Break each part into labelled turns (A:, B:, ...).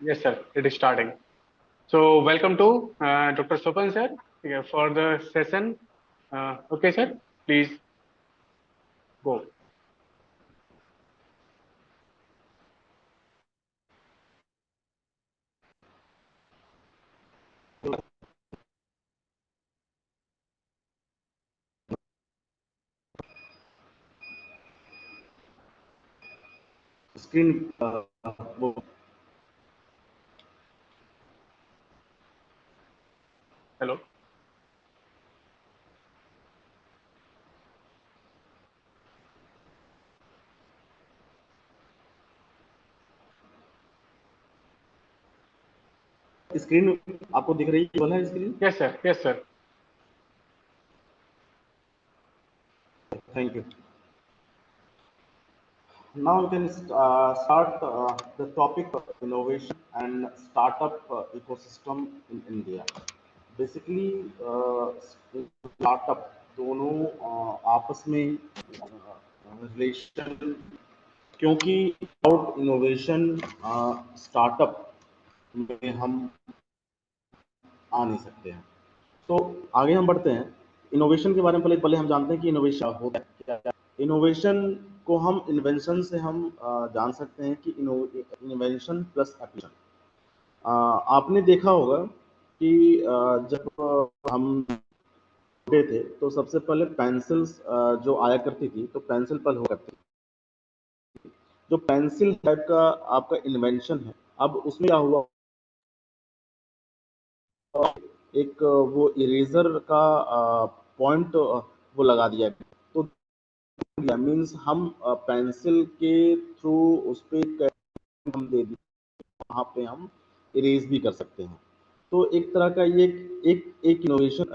A: Yes, sir. It is starting. So, welcome to Dr. Sopan, sir, for the session. Okay, sir. Please go.
B: Screen वो
A: Hello.
B: Screen आपको दिख रही है वाला screen?
A: Yes, sir. Yes, sir.
B: Thank you. Now we can start the topic of innovation and startup ecosystem in India. Basically, startup दोनों आपस में relation, क्योंकि विदाउट इनोवेशन स्टार्टअप में हम आ नहीं सकते हैं। तो आगे हम बढ़ते हैं। इनोवेशन के बारे में पहले पहले हम जानते हैं कि इनोवेशन होता है क्या। इनोवेशन को हम इन्वेंशन से हम जान सकते हैं कि इन्वेंशन प्लस एप्लीकेशन। आपने देखा होगा कि जब हम छोटे थे तो सबसे पहले पेंसिल्स जो आया करती थी, तो पेंसिल पर हो करती थी। जो पेंसिल टाइप का आपका इन्वेंशन है, अब उसमें क्या हुआ, एक वो इरेजर का पॉइंट वो लगा दिया गया। तो मीन्स हम पेंसिल के थ्रू उस पर हम दे दिए, वहाँ पे हम इरेज भी कर सकते हैं। तो एक तरह का ये एक एक innovation,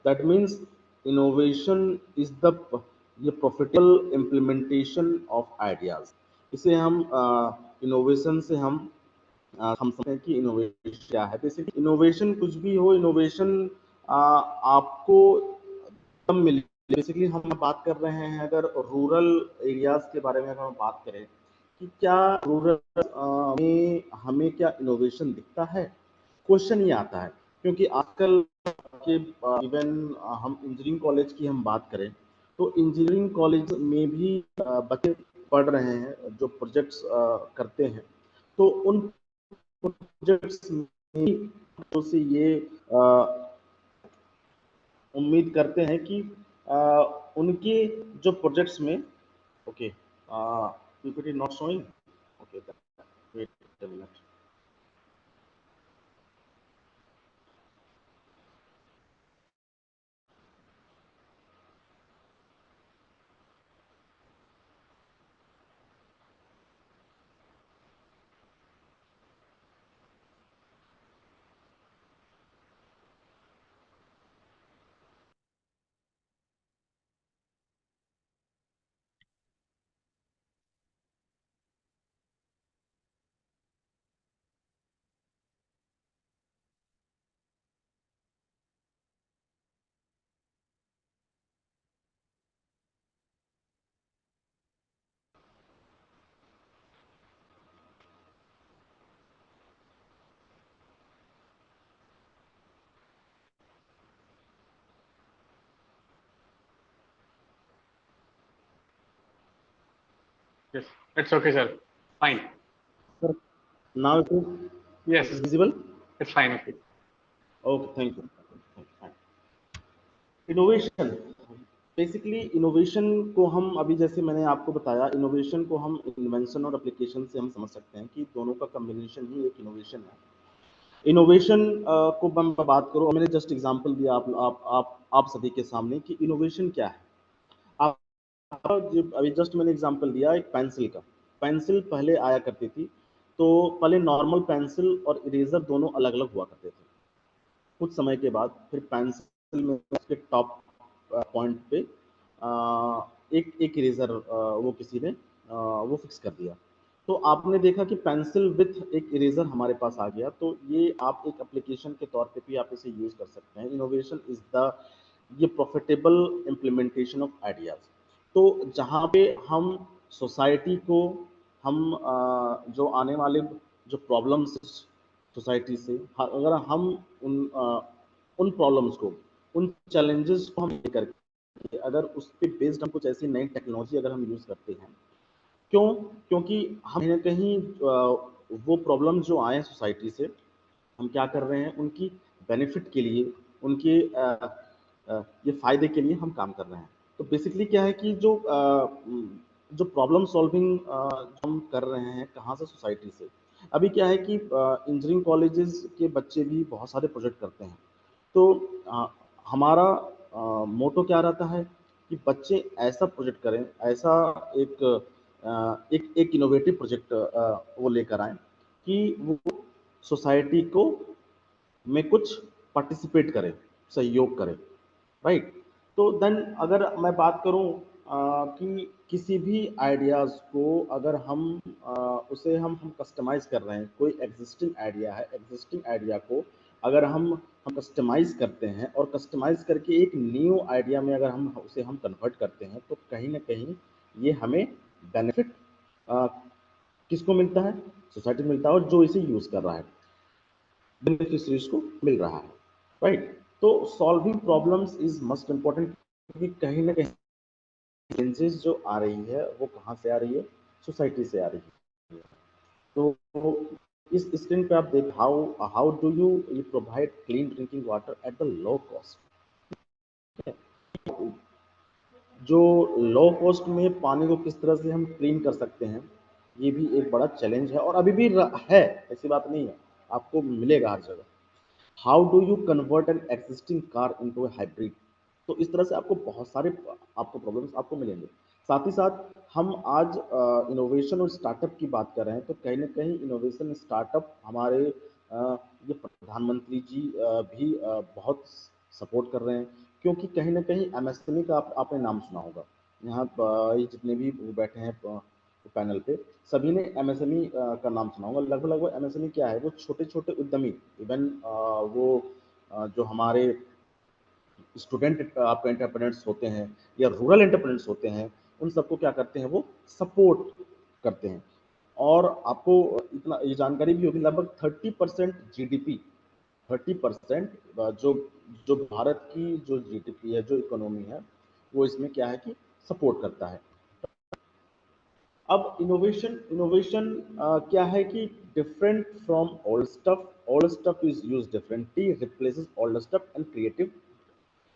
B: that means innovation is the ये प्रॉफिटेबल इम्प्लीमेंटेशन ऑफ आइडियाज। इसे हम इनोवेशन से हम समझते हैं कि इनोवेशन क्या है। बेसिकली इनोवेशन कुछ भी हो, इनोवेशन आपको तब मिले। बेसिकली हम बात कर रहे हैं, अगर रूरल एरियाज के बारे में अगर हम बात करें कि क्या रूरल में हमें क्या इनोवेशन दिखता है, क्वेश्चन ये आता है। क्योंकि आजकल के इवन हम इंजीनियरिंग कॉलेज की हम बात करें तो इंजीनियरिंग कॉलेज में भी बच्चे पढ़ रहे हैं जो प्रोजेक्ट्स करते हैं। तो उन प्रोजेक्ट्स में तो से ये उम्मीद करते हैं कि उनके जो प्रोजेक्ट्स में okay PPT not showing okay wait a minute.
A: Yes, it's okay, sir. Fine.
B: Sir, now
A: Yes,
B: it is visible.
A: it's fine. Okay.
B: Okay, thank you. Innovation, basically innovation को हम अभी जैसे मैंने आपको बताया, इनोवेशन को हम इन्वेंशन और एप्लीकेशन से हम समझ सकते हैं कि दोनों का कॉम्बिनेशन ही एक इनोवेशन है। इनोवेशन को मैं बात करूं, मैंने जस्ट एग्जांपल दिया आप सभी के सामने कि इनोवेशन क्या है। आप अभी जस्ट मैंने एग्जांपल दिया एक पेंसिल का। पेंसिल पहले आया करती थी, तो पहले नॉर्मल पेंसिल और इरेजर दोनों अलग अलग हुआ करते थे। कुछ समय के बाद फिर पेंसिल में उसके टॉप पॉइंट पे एक एक इरेजर वो किसी ने वो फिक्स कर दिया। तो आपने देखा कि पेंसिल विथ एक इरेजर हमारे पास आ गया। तो ये आप एक एप्लीकेशन के तौर पे भी आप इसे यूज कर सकते हैं। इनोवेशन इज द ये प्रॉफिटेबल इम्प्लीमेंटेशन ऑफ आइडियाज। तो जहाँ पे हम सोसाइटी को हम जो आने वाले जो प्रॉब्लम्स सोसाइटी से, अगर हम उन प्रॉब्लम्स को, उन चैलेंजेस को हम लेकर के अगर उस पे बेस्ड हम कुछ ऐसी नई टेक्नोलॉजी अगर हम यूज़ करते हैं, क्यों? क्योंकि हम कहीं न कहीं वो प्रॉब्लम जो आए हैं सोसाइटी से, हम क्या कर रहे हैं, उनकी बेनिफिट के लिए, उनके ये फ़ायदे के लिए हम काम कर रहे हैं। तो बेसिकली क्या है कि जो प्रॉब्लम सॉल्विंग जो हम कर रहे हैं, कहाँ से? सोसाइटी से। अभी क्या है कि इंजीनियरिंग कॉलेजेस के बच्चे भी बहुत सारे प्रोजेक्ट करते हैं। तो हमारा मोटो क्या रहता है कि बच्चे ऐसा प्रोजेक्ट करें, ऐसा एक एक इनोवेटिव प्रोजेक्ट वो लेकर आएँ कि वो सोसाइटी को में कुछ पार्टिसिपेट करें, सहयोग करें, राइट? तो देन अगर मैं बात करूं कि किसी भी आइडियाज़ को अगर हम उसे हम कस्टमाइज़ कर रहे हैं, कोई एग्जिस्टिंग आइडिया है, एग्जिस्टिंग आइडिया को अगर हम कस्टमाइज़ करते हैं और कस्टमाइज़ करके एक न्यू आइडिया में अगर हम उसे हम कन्वर्ट करते हैं, तो कहीं न कहीं ये हमें बेनिफिट अ, किसको मिलता है? सोसाइटी को मिलता है, और जो इसे यूज़ कर रहा है, बेनिफिशियरीज को मिल रहा है, राइट? तो solving problems is must important, क्योंकि कहीं ना कहीं चेंजेस जो आ रही है वो कहाँ से आ रही है? सोसाइटी से आ रही है। तो इस स्क्रीन पे आप देख, how how do you you provide clean drinking water at the low cost. जो लो कॉस्ट में पानी को किस तरह से हम क्लीन कर सकते हैं, ये भी एक बड़ा चैलेंज है, और अभी भी है, ऐसी बात नहीं है, आपको मिलेगा हर जगह। How do you convert an existing car into A hybrid. तो इस तरह से आपको बहुत सारे आपको प्रॉब्लम्स आपको मिलेंगे। साथ ही साथ हम आज इनोवेशन और स्टार्टअप की बात कर रहे हैं, तो कहीं ना कहीं इनोवेशन स्टार्टअप हमारे ये प्रधानमंत्री जी भी बहुत सपोर्ट कर रहे हैं, क्योंकि कहीं ना कहीं एमएसएमई का आपने नाम सुना होगा। यहाँ ये जितने भी वो बैठे हैं पैनल पे, सभी ने एमएसएमई का नाम सुना होगा। लगभग लगभग एमएसएमई क्या है? वो छोटे छोटे उद्यमी, इवन वो जो हमारे स्टूडेंट आपके एंटरप्रेन्योर्स होते हैं या रूरल एंटरप्रेन्योर्स होते हैं, उन सबको क्या करते हैं? वो सपोर्ट करते हैं। और आपको इतना ये जानकारी भी होगी, लगभग 30% जीडीपी, 30% जो जो भारत की जो जीडीपी है, जो इकोनॉमी है, वो इसमें क्या है कि सपोर्ट करता है। अब इनोवेशन इनोवेशन क्या है कि different from old stuff is use differently, replaces old stuff and creative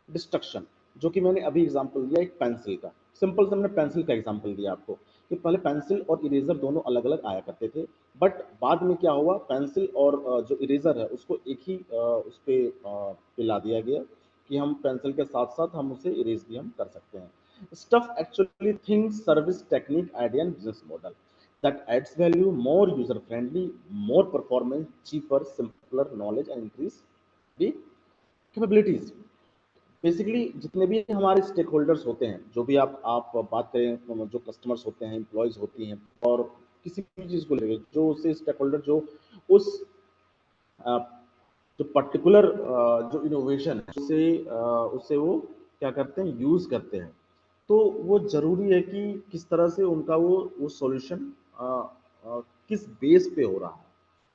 B: destruction. जो कि मैंने अभी एग्जांपल दिया एक पेंसिल का, सिंपल से मैंने पेंसिल का एग्जांपल दिया आपको, कि पहले पेंसिल और इरेजर दोनों अलग अलग आया करते थे, बट बाद में क्या हुआ, पेंसिल और जो इरेजर है उसको एक ही उस पे पिला दिया गया, कि हम पेंसिल के साथ साथ हम उसे इरेज भी हम कर सकते हैं। Stuff actually things, service, technique, idea and business model that adds value, more user friendly, more performance, cheaper, simpler, knowledge and increase the capabilities। Basically जितने भी हमारे स्टेक होल्डर्स होते हैं, जो भी आप बात करें, जो कस्टमर्स होते हैं, एम्प्लॉयज होती हैं, और किसी भी चीज़ को लेकर जो उससे स्टेक होल्डर जो उस अ, जो पर्टिकुलर जो इनोवेशन उसे उसे वो क्या करते हैं? यूज़ करते हैं। तो वो ज़रूरी है कि किस तरह से उनका वो सॉल्यूशन किस बेस पे हो रहा है।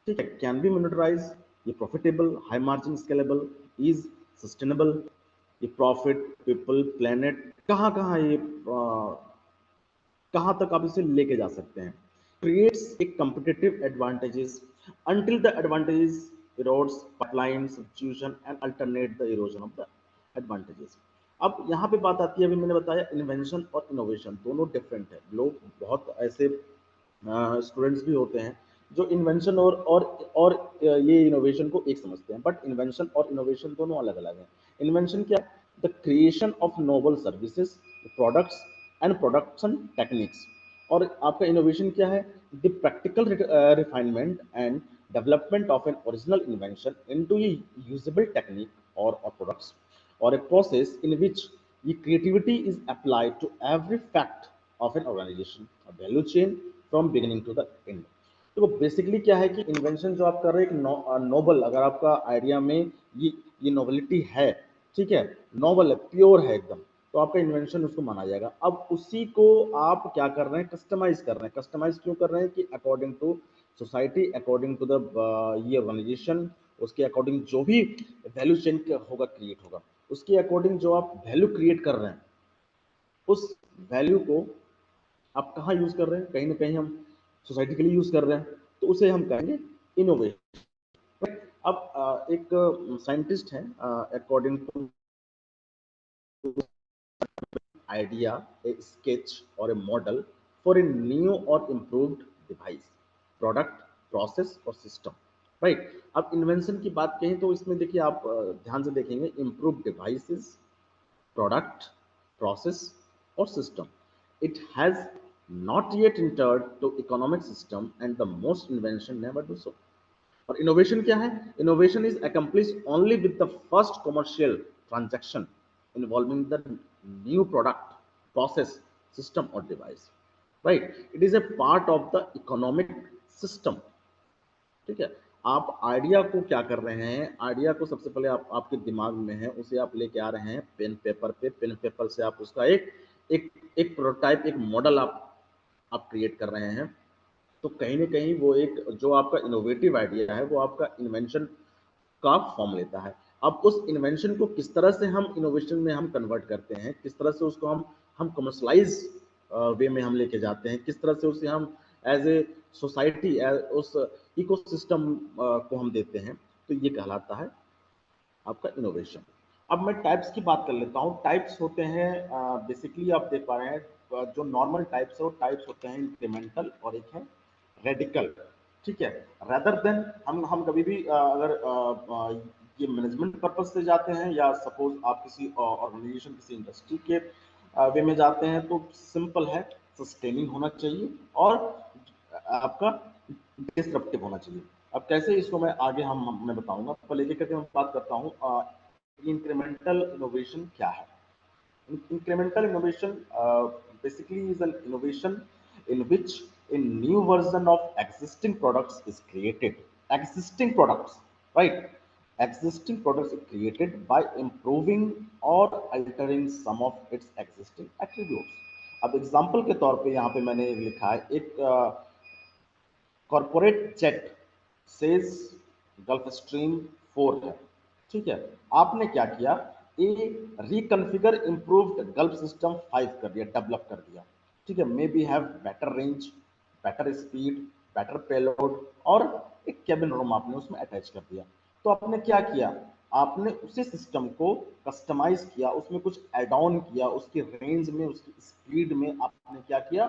B: ठीक है, कैन बी मोनेटाइज, ये profitable, high margin, scalable, is sustainable, ये प्रॉफिट, पीपल, प्लेनेट, कहाँ कहाँ ये कहाँ तक आप इसे लेके जा सकते हैं। क्रिएट्स एक competitive advantages until the advantages erodes pipeline substitution and alternate the erosion of the advantages। अब यहाँ पे बात आती है, अभी मैंने बताया इन्वेंशन और इनोवेशन दोनों डिफरेंट है। लोग बहुत ऐसे स्टूडेंट्स भी होते हैं जो इन्वेंशन और ये इनोवेशन को एक समझते हैं, बट इन्वेंशन और इनोवेशन दोनों अलग अलग हैं। इन्वेंशन क्या? The creation of novel services, products and production techniques. और आपका इनोवेशन क्या है? The practical refinement and development of an original invention into A usable technique और products, or a process in which the creativity is applied to every fact of an organization, a value chain from beginning to the end। तो basically क्या है कि invention जो आप कर रहे हैं, एक नोबल, अगर आपका आइडिया में ये नोबलिटी है, ठीक है, नोबल है, प्योर है एकदम, तो आपका इन्वेंशन उसको माना जाएगा। अब उसी को आप क्या कर रहे हैं? कस्टमाइज कर रहे हैं। कस्टमाइज क्यों कर रहे हैं? कि according to society according to the ये ऑर्गेनाइजेशन, उसके अकॉर्डिंग जो भी वैल्यू चेन होगा क्रिएट होगा, उसके अकॉर्डिंग जो आप वैल्यू क्रिएट कर रहे हैं, उस वैल्यू को आप कहाँ यूज कर रहे हैं, कहीं ना कहीं हम सोसाइटी के लिए यूज कर रहे हैं, तो उसे हम कहेंगे इनोवेशन। अब एक साइंटिस्ट है, according to idea, a sketch, or a model for a new or improved device, product, process और system, राइट। अब इन्वेंशन की बात कहें तो इसमें देखिए आप ध्यान से देखेंगे, इम्प्रूव डिवाइसेस, प्रोडक्ट, प्रोसेस और system. It has not yet entered to economic system and the most invention never do so। और इनोवेशन क्या है? Innovation is accomplish only with the first commercial transaction involving the new product, process, system और device, right. It is a part of the economic system. ठीक है, आप idea को क्या कर रहे हैं, आइडिया को सबसे पहले आप आपके दिमाग में है, उसे आप लेके आ रहे हैं पेन पेपर पे, पेन पेपर से आप उसका एक एक एक प्रोटोटाइप, एक मॉडल आप क्रिएट कर रहे हैं। तो कहीं ना कहीं वो एक जो आपका इनोवेटिव आइडिया है वो आपका इन्वेंशन का फॉर्म लेता है। अब उस इन्वेंशन को किस तरह से हम इनोवेशन में हम कन्वर्ट करते हैं, किस तरह से उसको हम कमर्शलाइज वे में हम लेके जाते हैं, किस तरह से उसे हम एज ए सोसाइटी उस इकोसिस्टम को हम देते हैं, तो ये कहलाता है आपका इनोवेशन। अब मैं टाइप्स की बात कर लेता हूँ। टाइप्स होते हैं बेसिकली आप देख पा रहे हैं, जो नॉर्मल टाइप्स है वो टाइप्स होते हैं इंक्रीमेंटल और एक है रेडिकल। ठीक है, रेदर देन हम कभी भी अगर ये मैनेजमेंट पर्पज से जाते हैं या सपोज आप किसी ऑर्गेनाइजेशन, किसी इंडस्ट्री के वे में जाते हैं, तो सिंपल है, सस्टेनिंग होना चाहिए और आपका डिसरप्टिव होना चाहिए। अब कैसे इसको मैं आगे मैं बताऊंगा, पहले ये करके मैं बात करता हूँ इंक्रीमेंटल इनोवेशन क्या है। Incremental innovation basically is an innovation in which a new version of existing products is created. Existing products, right? Existing products is created by improving or altering some of its existing attributes. अब example के तौर पे यहाँ पे मैंने लिखा है, एक corporate jet says gulf stream 4 है। ठीक है, आपने क्या किया, ए रिकन्फिगर इंप्रूव्ड गल्फ सिस्टम 5 कर दिया, डेवलप कर दिया। ठीक है, may be have better range, better speed, better payload और एक केबिन रूम आपने उसमें अटैच कर दिया। तो आपने क्या किया, आपने उसी सिस्टम को कस्टमाइज किया, उसमें कुछ एड ऑन किया, उसकी रेंज में, उसकी स्पीड में आपने क्या किया,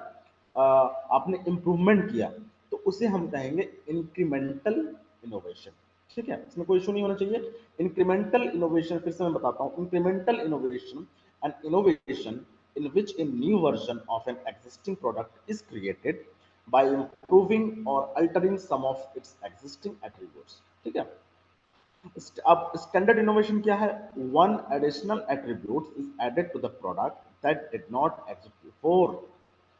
B: आपने इंप्रूवमेंट किया। तो उसे हम कहेंगे इंक्रीमेंटल इनोवेशन। ठीक है, इसमें कोई इशू नहीं होना चाहिए। इंक्रीमेंटल इनोवेशन फिर से मैं बताता हूं, incremental innovation and innovation in which a new version of an existing product is created by improving or altering some of its existing attributes। ठीक है, अब स्टैंडर्ड इनोवेशन क्या है, one additional attribute is added to the product that did not exist before,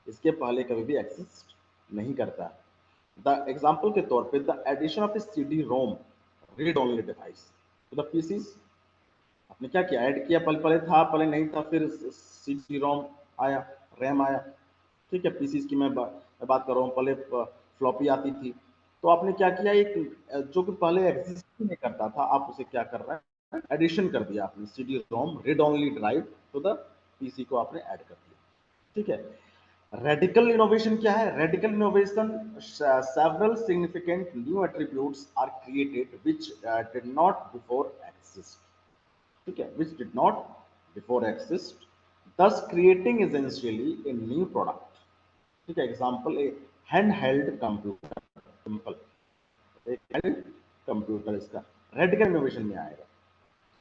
B: इसके पहले कभी भी exist नहीं करता। द एग्जाम्पल के तौर पे the addition of a C D ROM read only device to the PCs. आपने क्या किया, ऐड किया, पहले पहले था, पहले नहीं था, फिर सी डी रोम आया, रैम आया। ठीक है, पीसीज की मैं बात कर रहा हूँ, पहले फ्लॉपी आती थी। तो आपने क्या किया, एक जो कि पहले एग्जिस्ट ही नहीं करता था, आप उसे क्या कर रहे हैं, एडिशन कर दिया आपने, C D ROM read only drive to the PC को आपने ऐड कर दिया। ठीक है, रेडिकल इनोवेशन क्या है, radical innovation several significant new attributes are created which did not before exist. ठीक है, which did not before exist, thus creating essentially a new product। ठीक है, एग्जाम्पल ए हैंड हेल्ड कंप्यूटर, सिंपल एक hand computer, इसका radical innovation में आएगा।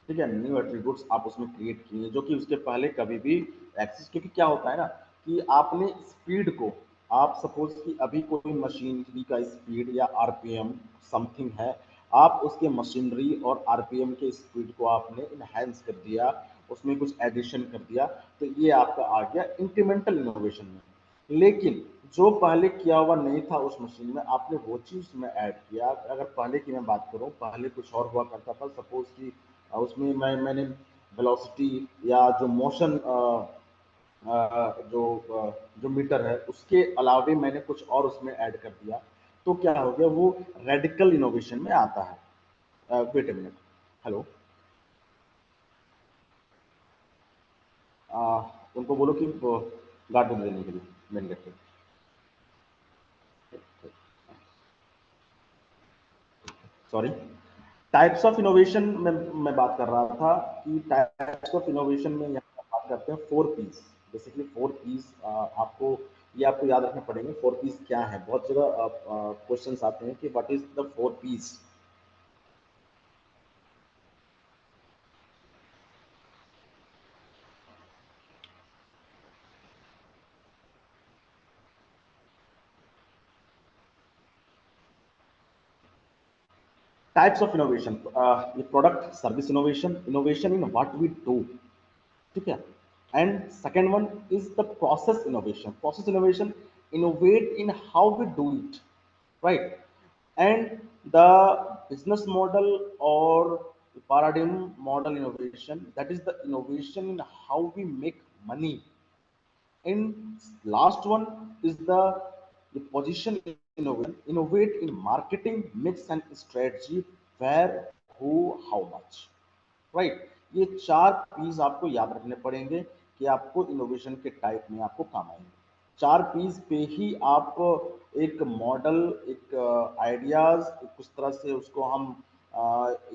B: ठीक है, न्यू एट्रीब्यूट्स आप उसमें क्रिएट किए जो कि उसके पहले कभी भी एक्सिस्ट, क्योंकि क्या होता है ना कि आपने स्पीड को, आप सपोज कि अभी कोई मशीनरी का स्पीड या आरपीएम समथिंग है, आप उसके मशीनरी और आरपीएम के स्पीड को आपने इनहेंस कर दिया, उसमें कुछ एडिशन कर दिया, तो ये आपका आ गया इंक्रीमेंटल इनोवेशन में। लेकिन जो पहले किया हुआ नहीं था उस मशीन में, आपने वो चीज में ऐड किया। अगर पहले की मैं बात करूं, पहले कुछ और हुआ करता था, सपोज कि उसमें मैंने वेलोसिटी या जो मोशन जो मीटर है उसके अलावे मैंने कुछ और उसमें ऐड कर दिया, तो क्या हो गया, वो रेडिकल इनोवेशन में आता है। वेट ए मिनट, हेलो, उनको बोलो कि गार्ड को देने के लिए मेन गेट पे। सॉरी, टाइप्स ऑफ इनोवेशन में मैं बात कर रहा था कि टाइप्स ऑफ इनोवेशन में यहाँ पर बात करते हैं 4 पीस। बेसिकली 4 पीस आपको, ये आपको याद रखने पड़ेंगे। 4 पीस क्या है, बहुत जगह क्वेश्चंस आते हैं कि what is the 4 Ps. Types of innovation, ये product service innovation, innovation in what we do, ठीक है। And second one is the process innovation, process innovation, innovate in how we do it, right? And the business model or paradigm model innovation, that is the innovation in how we make money. And last one is the position innovation, innovate in marketing mix and strategy, where, who, how much, right. ये 4 piece आपको याद रखने पड़ेंगे कि आपको innovation के type में आपको काम आएंगे। 4 पीस पे ही आप एक मॉडल, एक आइडियाज, किस तरह से उसको हम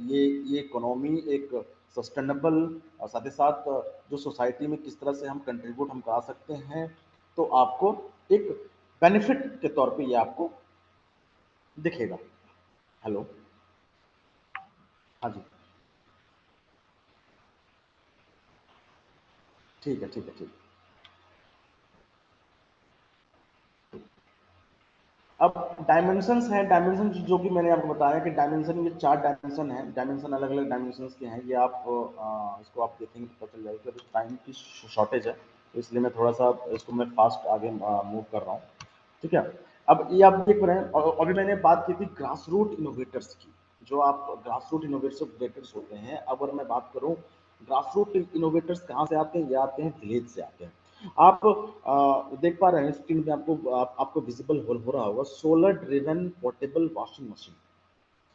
B: ये इकोनॉमी एक सस्टेनेबल, साथ ही साथ जो सोसाइटी में किस तरह से हम कंट्रीब्यूट हम करा सकते हैं, तो आपको एक बेनिफिट के तौर पे ये आपको दिखेगा। हेलो, हाँ जी, ठीक है, ठीक है, ठीक है। अब डायमेंशंस हैं, डायमेंशन जो कि मैंने आपको बताया कि डायमेंशन, ये 4 डायमेंशन हैं, डायमेंशन अलग अलग डायमेंशंस के हैं। ये आप इसको आप देखेंगे तो पता चल जाएगा कि अभी टाइम की शॉर्टेज है, तो इसलिए मैं थोड़ा सा इसको मैं फास्ट आगे मूव कर रहा हूँ, ठीक है। अब ये आप देख रहे हैं, और अभी मैंने बात की थी ग्रास रूट इनोवेटर्स की। जो आप ग्रास रूट इनोवेटर्स होते हैं, अगर मैं बात करूँ ग्रास रूट इनोवेटर्स कहाँ से आते हैं, ये आते हैं विलेज से आते हैं। आप देख पा रहे हैं स्क्रीन पे, आपको विजिबल हो रहा होगा, solar driven portable washing machine,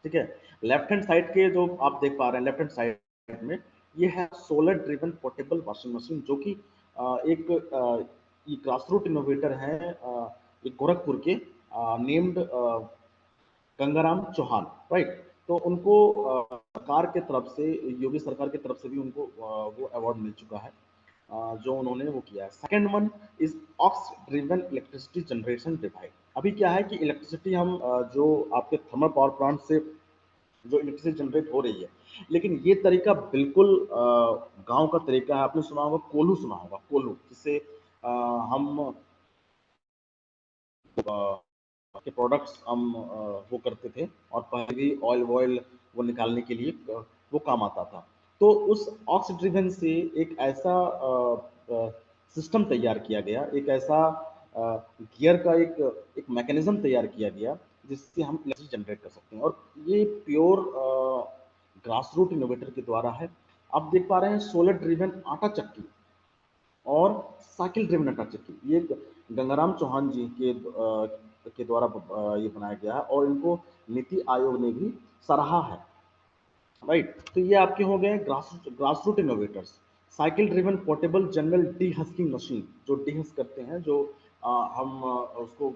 B: ठीक है। लेफ्ट हैंड साइड के जो आप देख पा रहे हैं, लेफ्ट हैंड साइड में ये है solar driven portable washing machine, जो कि एक ये ग्रास रूट इनोवेटर है, एक गोरखपुर के, नेम्ड गंगाराम चौहान, राइट। तो उनको सरकार के तरफ से, योगी सरकार की तरफ से भी उनको वो अवार्ड मिल चुका है, जो उन्होंने वो किया है। Second one is ox driven electricity generation divide. अभी क्या है कि इलेक्ट्रिसिटी हम जो आपके थर्मल पावर प्लांट से जो इलेक्ट्रिसिटी जनरेट हो रही है, लेकिन ये तरीका बिल्कुल गांव का तरीका है। आपने सुना होगा कोल्हू, सुना होगा कोल्हू, जिससे हम के प्रोडक्ट्स हम वो करते थे, और पहले भी ऑयल वॉयल वो निकालने के लिए वो काम आता था। तो उस ऑक्स ड्रिवन से एक ऐसा सिस्टम तैयार किया गया, एक ऐसा गियर का एक मैकेनिज्म तैयार किया गया, जिससे हम इलेक्ट्रिसिटी जनरेट कर सकते हैं। और ये प्योर ग्रास रूट इनोवेटर के द्वारा है। आप देख पा रहे हैं सोलर ड्रिवन आटा चक्की और साइकिल ड्रिवन आटा चक्की, ये गंगाराम चौहान जी के द्वारा ये बनाया गया है, और इनको नीति आयोग ने भी सराहा है, राइट। तो ये आपके हो गए grass root innovators. Cycle driven portable general dehusking machine, जो डी हस्क करते हैं, जो हम उसको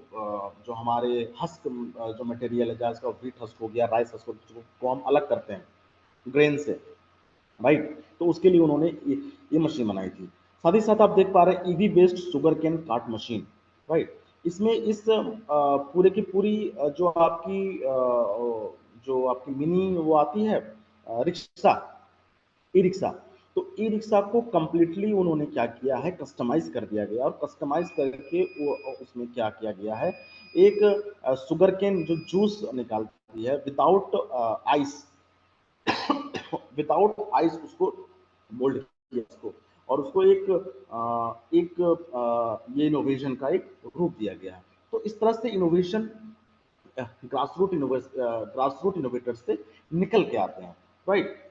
B: जो हमारे हस्क जो मटेरियल है, जैसे इसका व्हीट हस्क हो गया, राइस हस्क हो गया, को हम अलग करते हैं ग्रेन से, राइट। तो उसके लिए उन्होंने ये मशीन बनाई थी। साथ ही साथ आप देख पा रहे हैं EV based sugar cane cart machine, right. इसमें इस पूरे की पूरी जो आपकी मिनी वो आती है, रिक्शा, ई रिक्शा। तो ई रिक्शा को कंप्लीटली उन्होंने क्या किया है, कस्टमाइज कर दिया गया, और कस्टमाइज करके वो उसमें क्या किया गया है, एक शुगर कैन जो जूस निकालती है विदाउट आइस, विदाउट आइस उसको मोल्ड किया उसको, और उसको ये इनोवेशन का एक रूप दिया गया है। तो इस तरह से इनोवेशन ग्रास रूट इनोवेटर से निकल के आते हैं, राइट।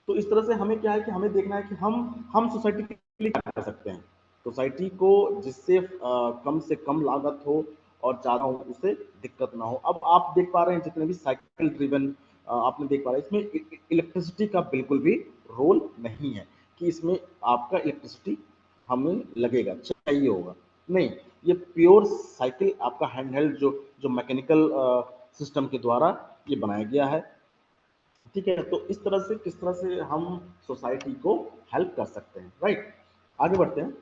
B: तो इस तरह से हमें क्या है कि हमें देखना है कि हम सोसाइटी के लिए क्या कर सकते हैं, सोसाइटी को जिससे कम से कम लागत हो और ज़्यादा उसे दिक्कत ना हो। अब आप देख पा रहे हैं जितने भी साइकिल ड्रिवन आपने देख पा रहे हैं, इसमें इलेक्ट्रिसिटी का बिल्कुल भी रोल नहीं है कि इसमें आपका इलेक्ट्रिसिटी हमें लगेगा, चाहिए होगा, नहीं। ये प्योर साइकिल आपका हैंड हेल्ड जो जो मैकेनिकल सिस्टम के द्वारा ये बनाया गया है। ठीक है, तो इस तरह से किस तरह से हम सोसाइटी को हेल्प कर सकते हैं, राइट। आगे बढ़ते हैं।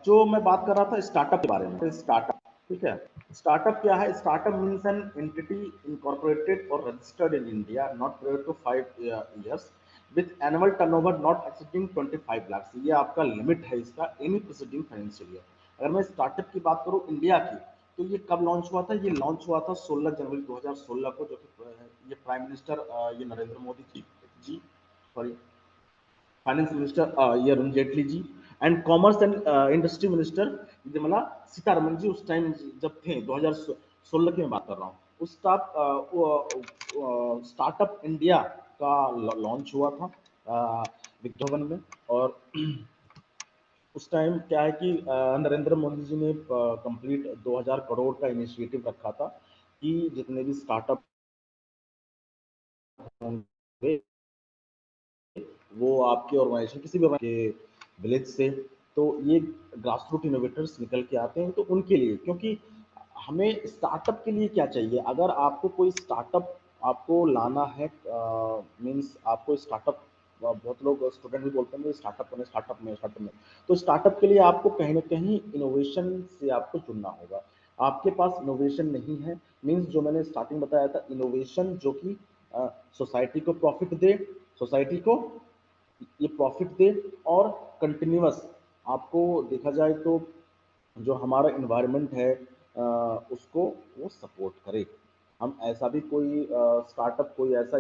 B: जो मैं बात कर रहा था स्टार्टअप के बारे में, स्टार्टअप, ठीक है। स्टार्टअप क्या है? Startup means an entity incorporated or registered in India not prior to 5 years with annual turnover not exceeding 25 lakhs। ये आपका लिमिट है इसका एनी प्रीसीडिंग फाइनेंशियल ईयर। अगर मैं स्टार्टअप की बात करूं इंडिया की, तो ये कब लॉन्च हुआ था? ये लॉन्च हुआ था 16 जनवरी 2016 को, जो कि ये प्राइम मिनिस्टर ये Narendra Modi ji sorry finance minister ये Arun Jaitley ji and commerce and industry minister Nirmala Sitharaman ji उस टाइम जब थे, 2016 की मैं बात कर रहा हूँ। उस स्टार्टअप इंडिया का लॉन्च हुआ था विज्ञान भवन में। और उस टाइम क्या है कि नरेंद्र मोदी जी ने कंप्लीट 2000 करोड़ का इनिशिएटिव रखा था कि जितने भी स्टार्टअप होंगे वो आपके ऑर्गेनाइजेशन किसी भी के विलेज से, तो ये ग्रास रूट इनोवेटर्स निकल के आते हैं, तो उनके लिए, क्योंकि हमें स्टार्टअप के लिए क्या चाहिए? अगर आपको कोई स्टार्टअप आपको लाना है, मीन्स आपको स्टार्टअप, बहुत लोग स्टूडेंट भी बोलते हैं स्टार्टअप में, तो स्टार्टअप के लिए आपको कहीं ना कहीं इनोवेशन से आपको जुड़ना होगा। आपके पास इनोवेशन नहीं है, मीन्स जो मैंने स्टार्टिंग बताया था, इनोवेशन जो कि सोसाइटी को प्रॉफिट दे, सोसाइटी को ये प्रॉफिट दे, और कंटिन्यूअस आपको देखा जाए तो जो हमारा इन्वायरमेंट है उसको वो सपोर्ट करे। हम ऐसा भी कोई स्टार्टअप, कोई ऐसा